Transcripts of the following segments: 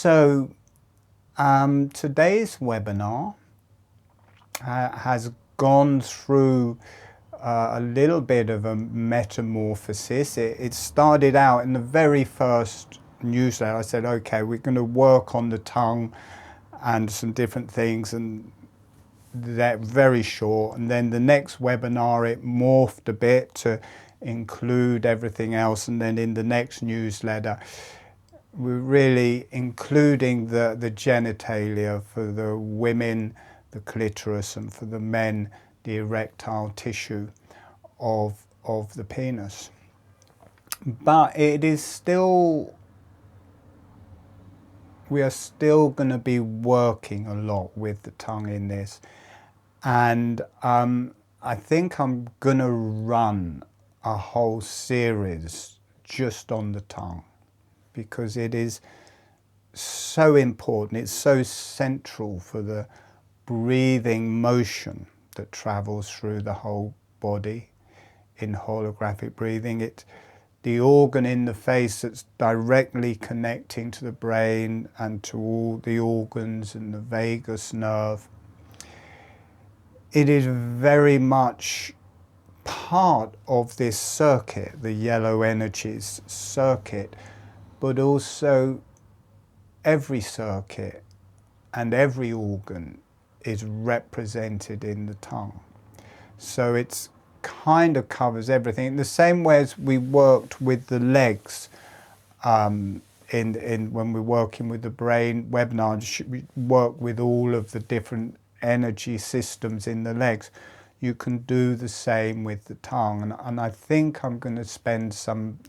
So today's webinar has gone through a little bit of a metamorphosis. It started out in the very first newsletter. I said, okay, we're going to work on the tongue and some different things, and they're very short. And then the next webinar, it morphed a bit to include everything else. And then in the next newsletter, we're really including the genitalia for the women, the clitoris, and for the men, the erectile tissue of the penis. But it is still, we are still going to be working a lot with the tongue in this. And I think I'm going to run a whole series just on the tongue, because it is so important. It's so central for the breathing motion that travels through the whole body in holographic breathing. It's the organ in the face that's directly connecting to the brain and to all the organs and the vagus nerve. It is very much part of this circuit, the yellow energies circuit, but also every circuit and every organ is represented in the tongue. So it's kind of covers everything. In the same way as we worked with the legs when we're working with the brain webinars, we work with all of the different energy systems in the legs. You can do the same with the tongue. And I think I'm going to spend some,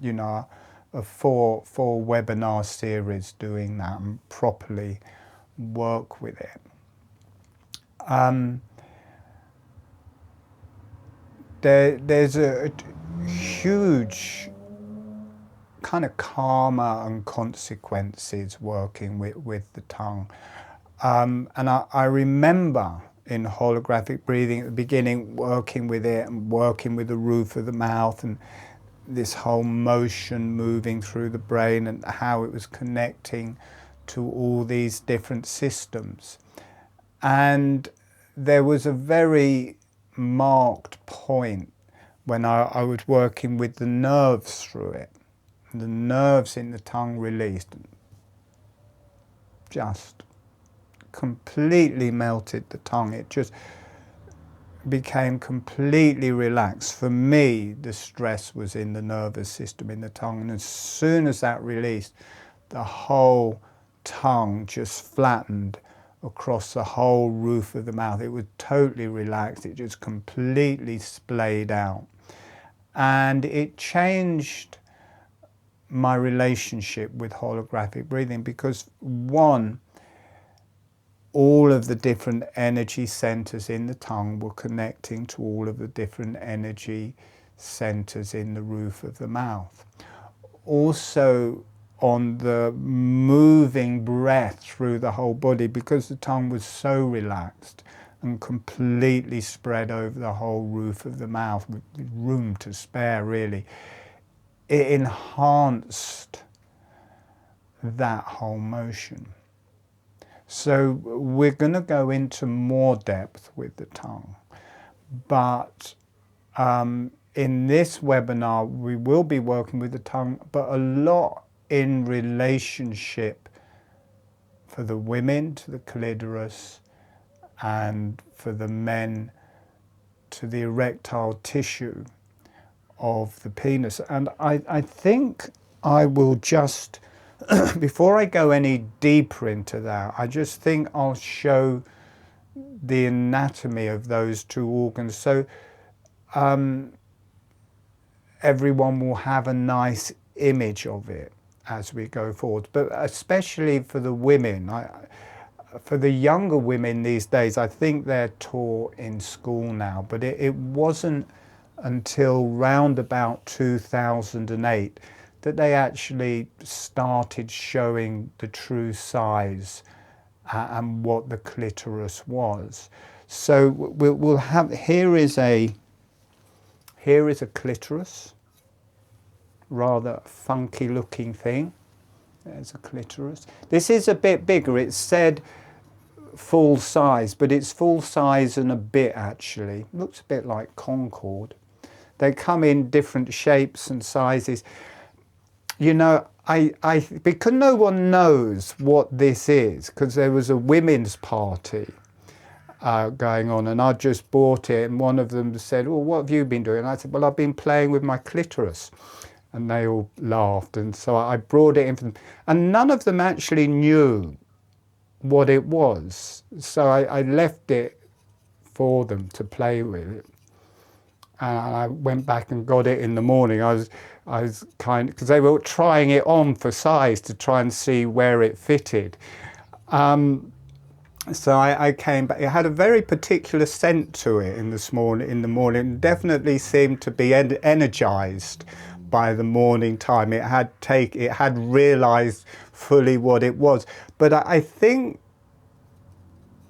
a four webinar series doing that and properly work with it. There's a huge kind of karma and consequences working with the tongue. And I remember in holographic breathing at the beginning, working with it and working with the roof of the mouth and this whole motion moving through the brain and how it was connecting to all these different systems. And there was a very marked point when I was working with the nerves through it. The nerves in the tongue released, just completely melted the tongue. It just became completely relaxed. For me, the stress was in the nervous system in the tongue, and as soon as that released, the whole tongue just flattened across the whole roof of the mouth. It was totally relaxed. It just completely splayed out. And it changed my relationship with holographic breathing, because one, all of the different energy centers in the tongue were connecting to all of the different energy centers in the roof of the mouth. Also, on the moving breath through the whole body, because the tongue was so relaxed and completely spread over the whole roof of the mouth with room to spare, really, it enhanced that whole motion. So we're going to go into more depth with the tongue, but in this webinar we will be working with the tongue, but a lot in relationship for the women to the clitoris and for the men to the erectile tissue of the penis. And I think I will just, before I go any deeper into that, I just think I'll show the anatomy of those two organs, so everyone will have a nice image of it as we go forward. But especially for the women, for the younger women these days, I think they're taught in school now, but it wasn't until round about 2008 that they actually started showing the true size and what the clitoris was. So we'll have, here is a clitoris, rather funky looking thing. There's a clitoris. This is a bit bigger. It's said full size, but it's full size and a bit actually. Looks a bit like Concord. They come in different shapes and sizes. You know, because no one knows what this is, because there was a women's party going on, and I just bought it, and one of them said, well, what have you been doing? And I said, well, I've been playing with my clitoris. And they all laughed, and so I brought it in for them. And none of them actually knew what it was. So I left it for them to play with. And I went back and got it in the morning. I was because they were trying it on for size to try and see where it fitted. So I came back. It had a very particular scent to it in the morning. It definitely seemed to be energized by the morning time. It had realized fully what it was. But I think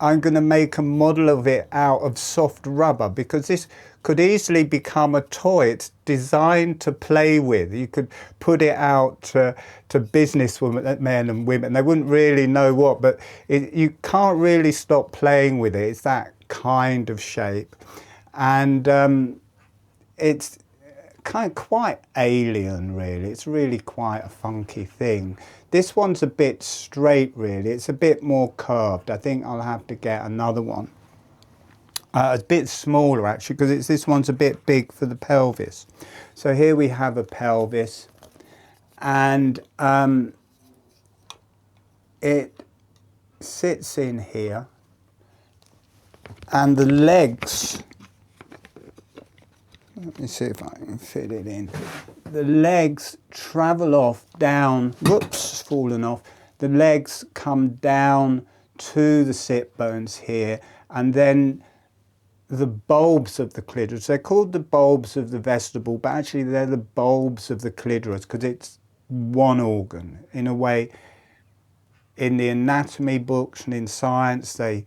I'm going to make a model of it out of soft rubber, because this could easily become a toy. It's designed to play with. You could put it out to businesswomen, men and women. They wouldn't really know what, but you can't really stop playing with it. It's that kind of shape. And it's kind of quite alien, really. It's really quite a funky thing. This one's a bit straight, really. It's a bit more curved. I think I'll have to get another one. A bit smaller, actually, because this one's a bit big for the pelvis. So here we have a pelvis, and it sits in here, and the legs, let me see if I can fit it in. The legs travel off down, whoops, fallen off. The legs come down to the sit bones here, and then the bulbs of the clitoris. They're called the bulbs of the vestibule, but actually they're the bulbs of the clitoris, because it's one organ. In a way, in the anatomy books and in science, they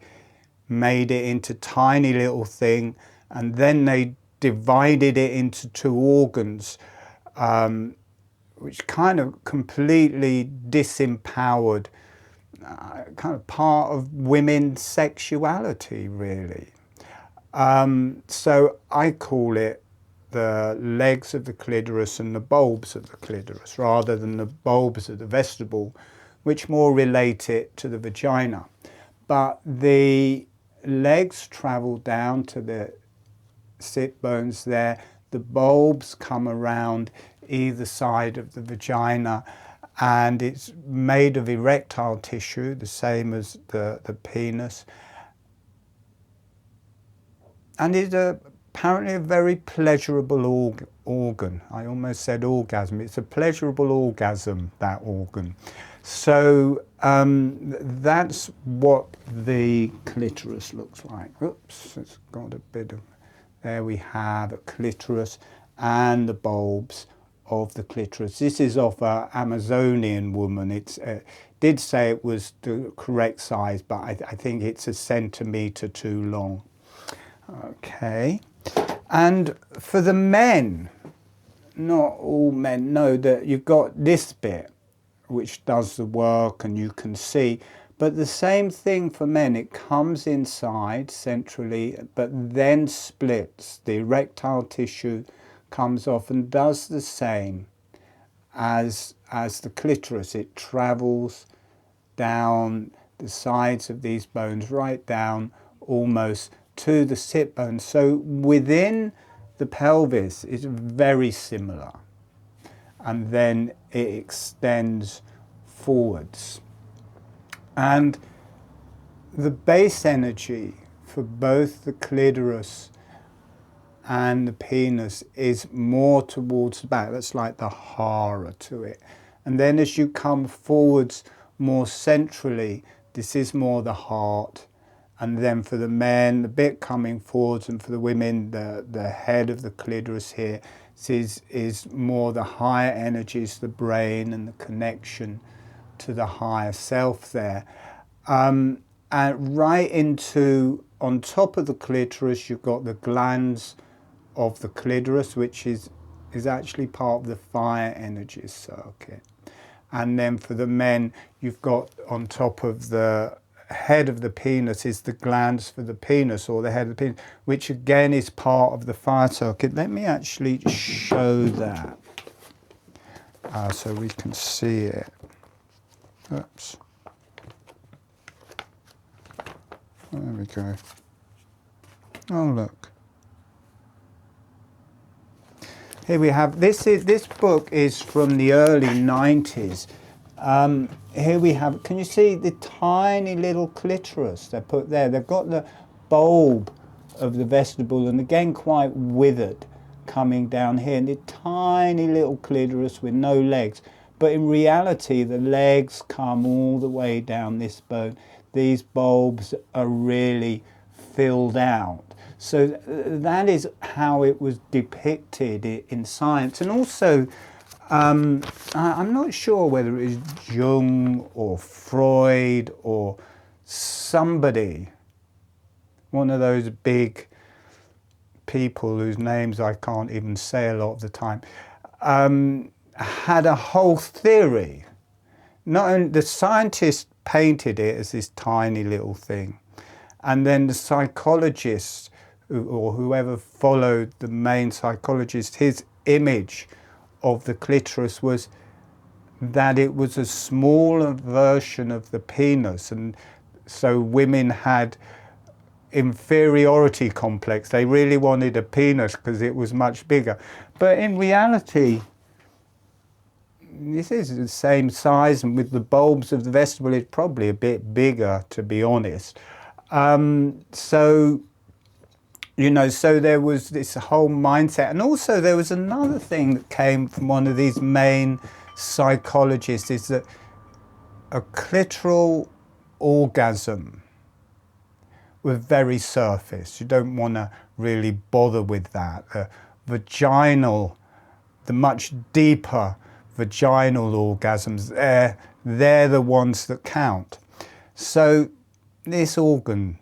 made it into tiny little thing, and then they divided it into two organs, which kind of completely disempowered kind of part of women's sexuality, really. So I call it the legs of the clitoris and the bulbs of the clitoris, rather than the bulbs of the vestibule, which more relate it to the vagina. But the legs travel down to the sit bones there. The bulbs come around either side of the vagina, and it's made of erectile tissue, the same as the penis. And it's apparently a very pleasurable organ. I almost said orgasm. It's a pleasurable orgasm, that organ. So that's what the clitoris looks like. Oops, it's got a bit of... There we have a clitoris and the bulbs of the clitoris. This is of an Amazonian woman. It did say it was the correct size, but I think it's a centimetre too long. Okay, and for the men, not all men know that you've got this bit which does the work and you can see, but the same thing for men. It comes inside centrally, but then splits. The erectile tissue comes off and does the same as the clitoris. It travels down the sides of these bones, right down almost to the sit bone. So within the pelvis is very similar, and then it extends forwards. And the base energy for both the clitoris and the penis is more towards the back. That's like the hara to it. And then as you come forwards more centrally, this is more the heart. And then for the men, the bit coming forwards, and for the women, the head of the clitoris here is more the higher energies, the brain and the connection to the higher self there. And right into, on top of the clitoris, you've got the glands of the clitoris, which is actually part of the fire energy circuit. And then for the men, you've got on top of the head of the penis is the glands for the penis, or the head of the penis, which again is part of the fire circuit. Let me actually show that so we can see it. Oops. There we go. Oh, look. Here we have, this book is from the early 90s. Here we have, can you see the tiny little clitoris they put there? They've got the bulb of the vestibule, and again quite withered, coming down here, and the tiny little clitoris with no legs. But in reality, the legs come all the way down this bone. These bulbs are really filled out. So that is how it was depicted in science. And also, I'm not sure whether it was Jung or Freud or somebody, one of those big people whose names I can't even say a lot of the time, had a whole theory. Not only the scientists painted it as this tiny little thing, and then the psychologists or whoever followed the main psychologist, his image of the clitoris was that it was a smaller version of the penis, and so women had inferiority complex. They really wanted a penis because it was much bigger. But in reality, this is the same size, and with the bulbs of the vestibule, it's probably a bit bigger, to be honest. So, you know, so there was this whole mindset. And also there was another thing that came from one of these main psychologists, is that a clitoral orgasm was very surface. You don't want to really bother with that. Vaginal, the much deeper vaginal orgasms, they're the ones that count. So this organ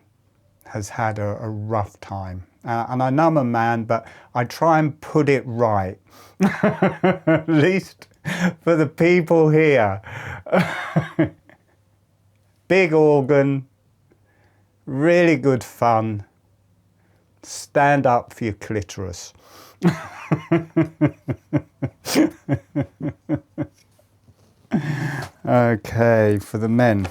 has had a rough time. And I know I'm a man, but I try and put it right. At least for the people here. Big organ, really good fun. Stand up for your clitoris. Okay, for the men.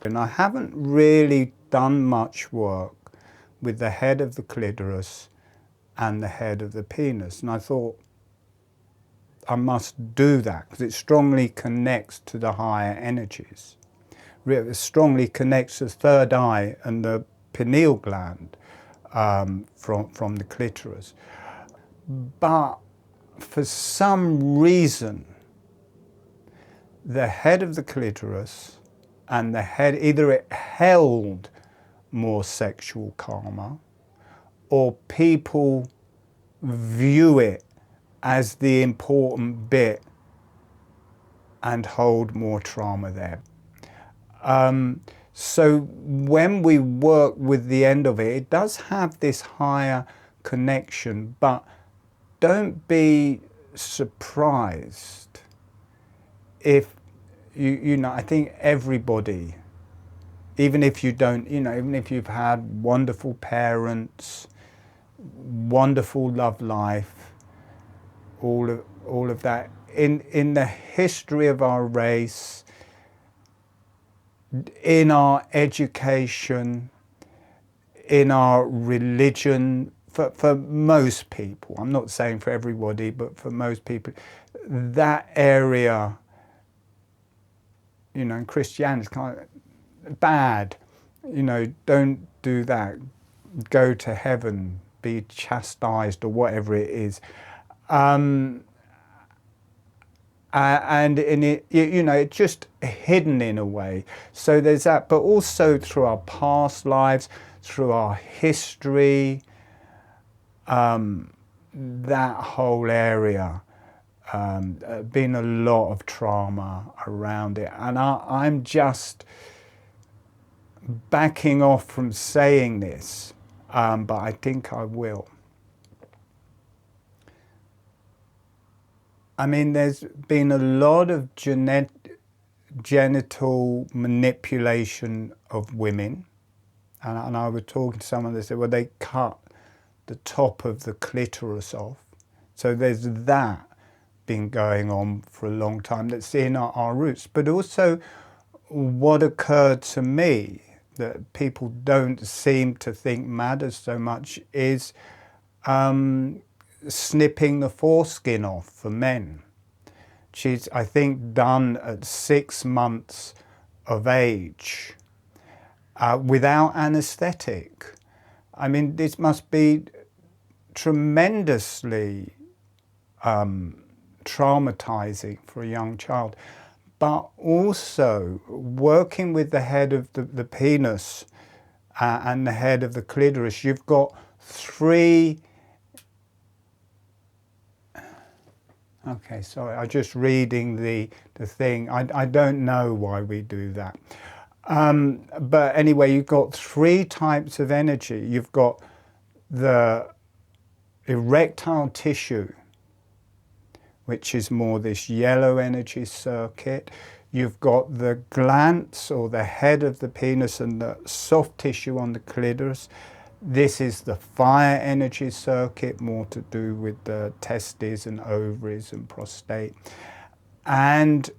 And I haven't really done much work with the head of the clitoris and the head of the penis. And I thought I must do that because it strongly connects to the higher energies. It strongly connects the third eye and the pineal gland from the clitoris. But for some reason, the head of the clitoris and the head, either it held more sexual karma, or people view it as the important bit and hold more trauma there. So when we work with the end of it, it does have this higher connection, but don't be surprised if you know, I think everybody, even if you don't, you know, even if you've had wonderful parents, wonderful love life, all of that, in the history of our race, in our education, in our religion, for most people, I'm not saying for everybody, but for most people, that area, you know, in Christianity, is kind of bad. You know, don't do that. Go to heaven, be chastised, or whatever it is. And in it, you know, it's just hidden in a way. So there's that, but also through our past lives, through our history, that whole area, been a lot of trauma around it. And I'm just backing off from saying this, but I think I will. I mean, there's been a lot of genital manipulation of women. And I was talking to someone, they said, well, they cut the top of the clitoris off. So there's that been going on for a long time that's in our roots. But also what occurred to me that people don't seem to think matters so much is snipping the foreskin off for men. She's, I think, done at 6 months of age without anaesthetic. I mean, this must be tremendously traumatizing for a young child. But also working with the head of the penis and the head of the clitoris, you've got 3. Okay, sorry, I'm just reading the thing. I don't know why we do that. But anyway, you've got 3 types of energy. You've got the erectile tissue, which is more this yellow energy circuit. You've got the glans, or the head of the penis, and the soft tissue on the clitoris. This is the fire energy circuit, more to do with the testes and ovaries and prostate. And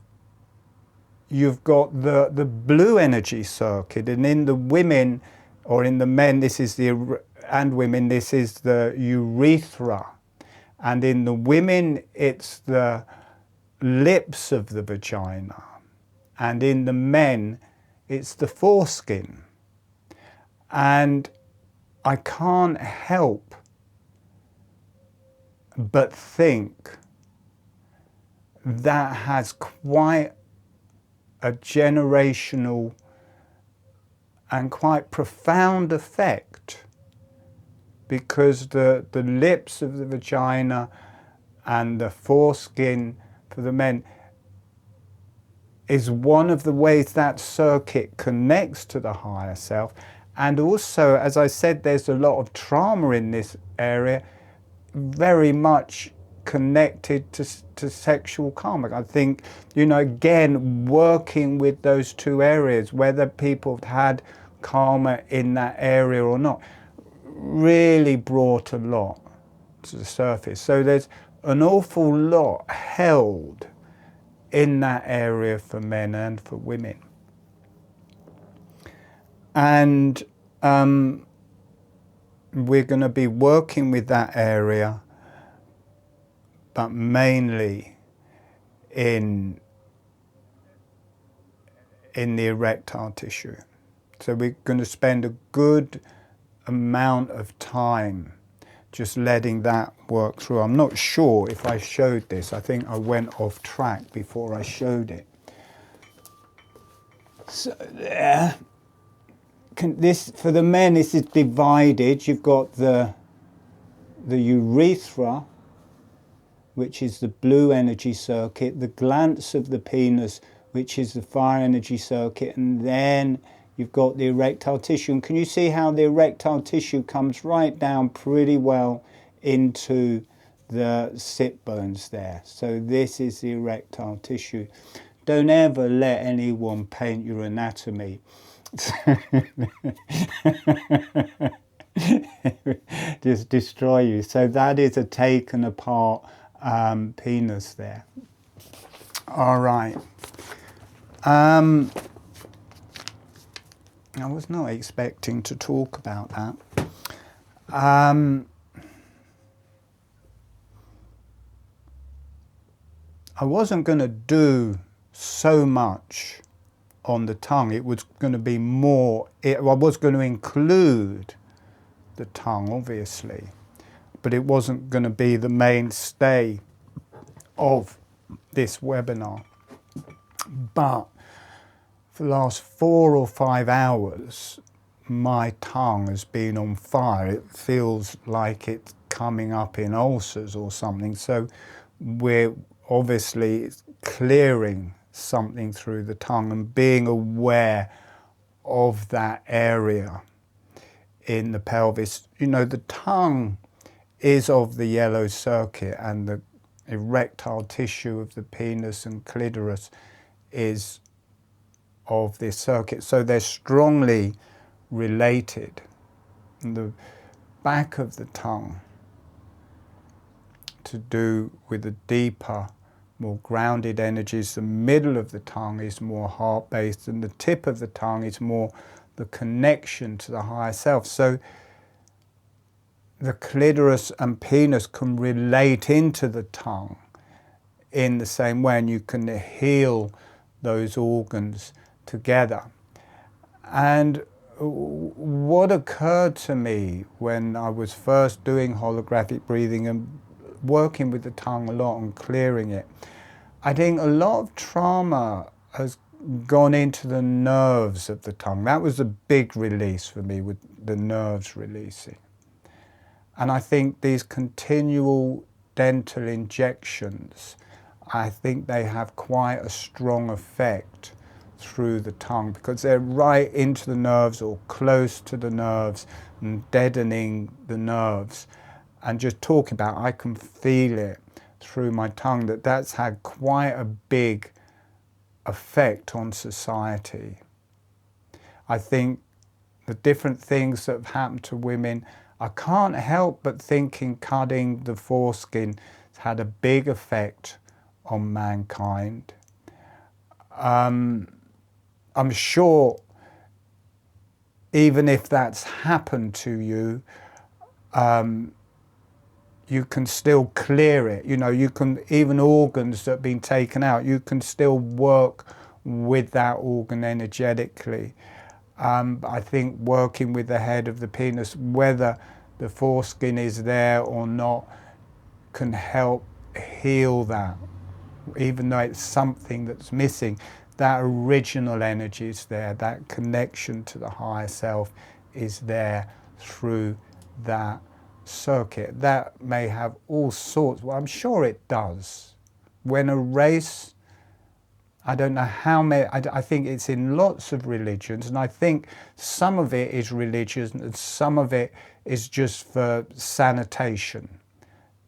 you've got the blue energy circuit, and in the women, or in the men, this is and women, this is the urethra. And in the women, it's the lips of the vagina. And in the men, it's the foreskin. And I can't help but think that has quite a generational and quite profound effect, because the lips of the vagina and the foreskin for the men is one of the ways that circuit connects to the higher self. And also, as I said, there's a lot of trauma in this area, very much connected to sexual karma. I think, you know, again, working with those 2 areas, whether people have had karma in that area or not, really brought a lot to the surface. So there's an awful lot held in that area for men and for women. And we're going to be working with that area, but mainly in the erectile tissue. So we're going to spend a good amount of time just letting that work through. I'm not sure if I showed this. I think I went off track before I showed it. So there. This, for the men, this is divided. You've got the urethra, which is the blue energy circuit, the glans of the penis, which is the fire energy circuit, and then you've got the erectile tissue. And can you see how the erectile tissue comes right down pretty well into the sit bones there? So this is the erectile tissue. Don't ever let anyone paint your anatomy. Just destroy you. So that is a taken apart penis there. All right. I was not expecting to talk about that. I wasn't going to do so much on the tongue. It was going to be more, I was going to include the tongue, obviously, but it wasn't going to be the mainstay of this webinar. But for the last 4 or 5 hours, my tongue has been on fire. It feels like it's coming up in ulcers or something. So we're obviously clearing something through the tongue and being aware of that area in the pelvis. You know, the tongue is of the yellow circuit, and erectile tissue of the penis and clitoris is of this circuit. So they're strongly related. And the back of the tongue to do with the deeper, more grounded energies. The middle of the tongue is more heart-based, and the tip of the tongue is more the connection to the higher self. So the clitoris and penis can relate into the tongue in the same way, and you can heal those organs together. And what occurred to me when I was first doing holographic breathing and working with the tongue a lot and clearing it, I think a lot of trauma has gone into the nerves of the tongue. That was a big release for me, with the nerves releasing. And I think these continual dental injections, I think they have quite a strong effect through the tongue, because they're right into the nerves or close to the nerves and deadening the nerves. And just talking about, I can feel it through my tongue, that's had quite a big effect on society. I think the different things that have happened to women, I can't help but thinking cutting the foreskin has had a big effect on mankind. I'm sure even if that's happened to you, you can still clear it. You know, you can, even organs that have been taken out, you can still work with that organ energetically. I think working with the head of the penis, whether the foreskin is there or not, can help heal that. Even though it's something that's missing, that original energy is there, that connection to the higher self is there through that circuit. That may have all sorts, well, I'm sure it does. When a race, I don't know how many, I think it's in lots of religions, and I think some of it is religious and some of it is just for sanitation,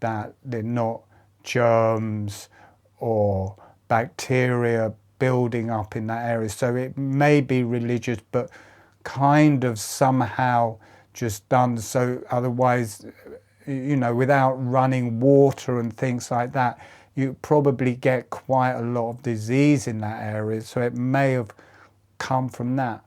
that they're not germs or bacteria building up in that area. So it may be religious, but kind of somehow just done so, otherwise, you know, without running water and things like that, you probably get quite a lot of disease in that area. So it may have come from that.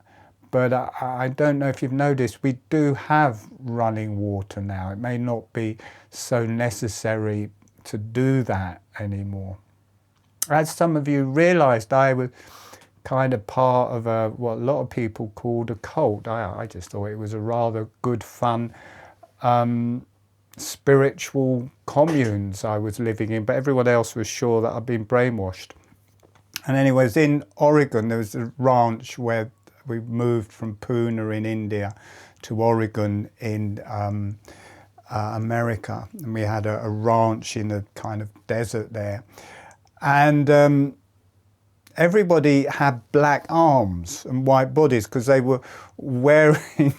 But I don't know if you've noticed, we do have running water now. It may not be so necessary to do that anymore. As some of you realized, I was kind of part of what a lot of people called a cult. I just thought it was a rather good fun spiritual communes I was living in, but everyone else was sure that I'd been brainwashed. And anyways, in Oregon, there was a ranch where we moved from Pune in India to Oregon in America, and we had a ranch in a kind of desert there. And everybody had black arms and white bodies because they were wearing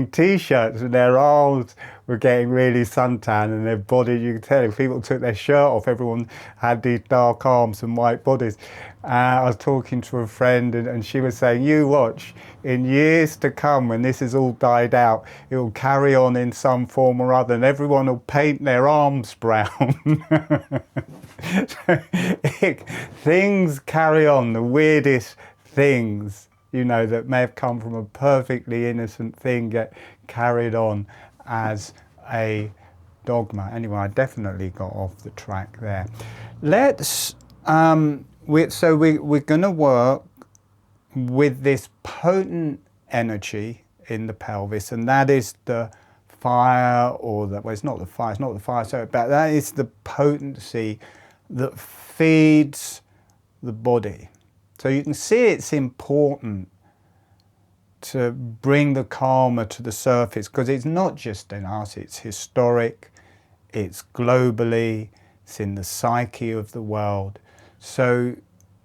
t-shirts, and their arms were getting really suntan, and their body, you could tell if people took their shirt off, everyone had these dark arms and white bodies. I was talking to a friend, and she was saying, you watch, in years to come, when this is all died out, it will carry on in some form or other, and everyone will paint their arms brown. Things carry on, the weirdest things, you know, that may have come from a perfectly innocent thing get carried on as a dogma. Anyway, I definitely got off the track there. Let's, we're going to work with this potent energy in the pelvis, and that is the fire, or the, well, it's not the fire, so but that is the potency that feeds the body. So you can see it's important to bring the karma to the surface, because it's not just in us, it's historic, it's globally, it's in the psyche of the world, so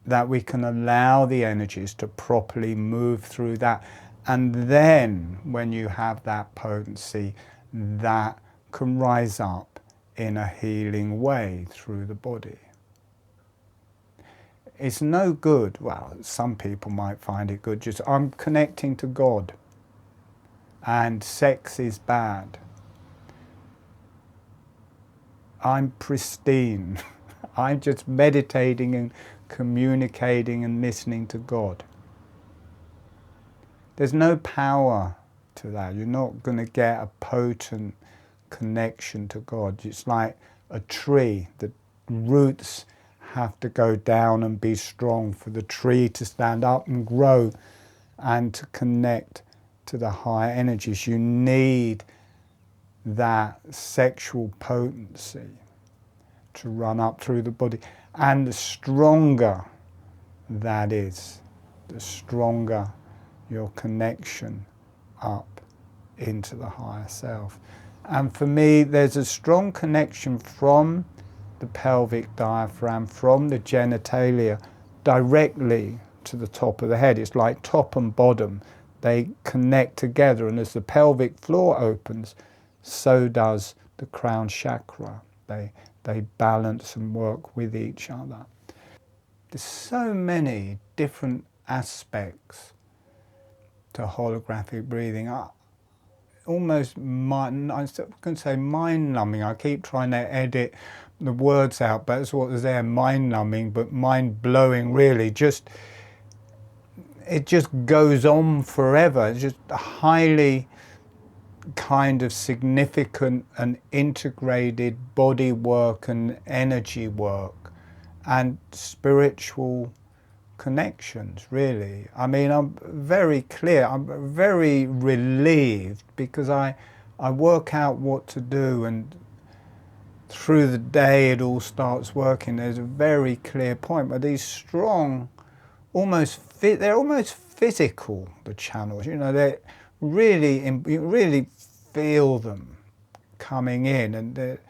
that we can allow the energies to properly move through that. And then when you have that potency, that can rise up in a healing way through the body. It's no good, well, some people might find it good, just I'm connecting to God and sex is bad. I'm pristine. I'm just meditating and communicating and listening to God. There's no power to that. You're not going to get a potent connection to God. It's like a tree. The roots have to go down and be strong for the tree to stand up and grow and to connect to the higher energies. You need that sexual potency to run up through the body. And the stronger that is, the stronger your connection up into the higher self. And for me, there's a strong connection from the pelvic diaphragm, from the genitalia, directly to the top of the head. It's like top and bottom. They connect together, and as the pelvic floor opens, so does the crown chakra. They balance and work with each other. There's so many different aspects to holographic breathing. Almost, I'm going to say mind-numbing. I keep trying to edit the words out, but that's what was there, mind-numbing, but mind-blowing really. It just goes on forever. It's just highly kind of significant and integrated body work and energy work and spiritual connections, really. I mean, I'm very clear, I'm very relieved because I work out what to do, and through the day it all starts working. There's a very clear point, but these strong, they're almost physical, the channels, you know, they're really, you really feel them coming in, and they're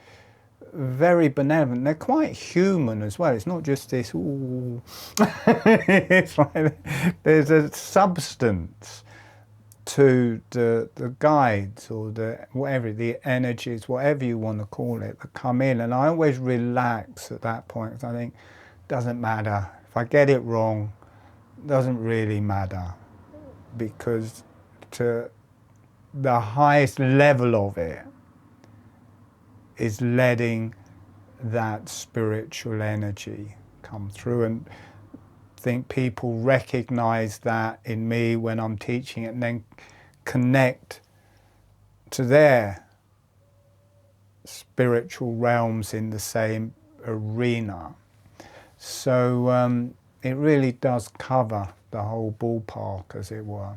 very benevolent. They're quite human as well. It's not just this, ooh. It's like there's a substance to the guides or the energies, whatever you want to call it, that come in. And I always relax at that point, because I think it doesn't matter. If I get it wrong, it doesn't really matter, because to the highest level of it is letting that spiritual energy come through. And I think people recognize that in me when I'm teaching it, and then connect to their spiritual realms in the same arena. So it really does cover the whole ballpark, as it were.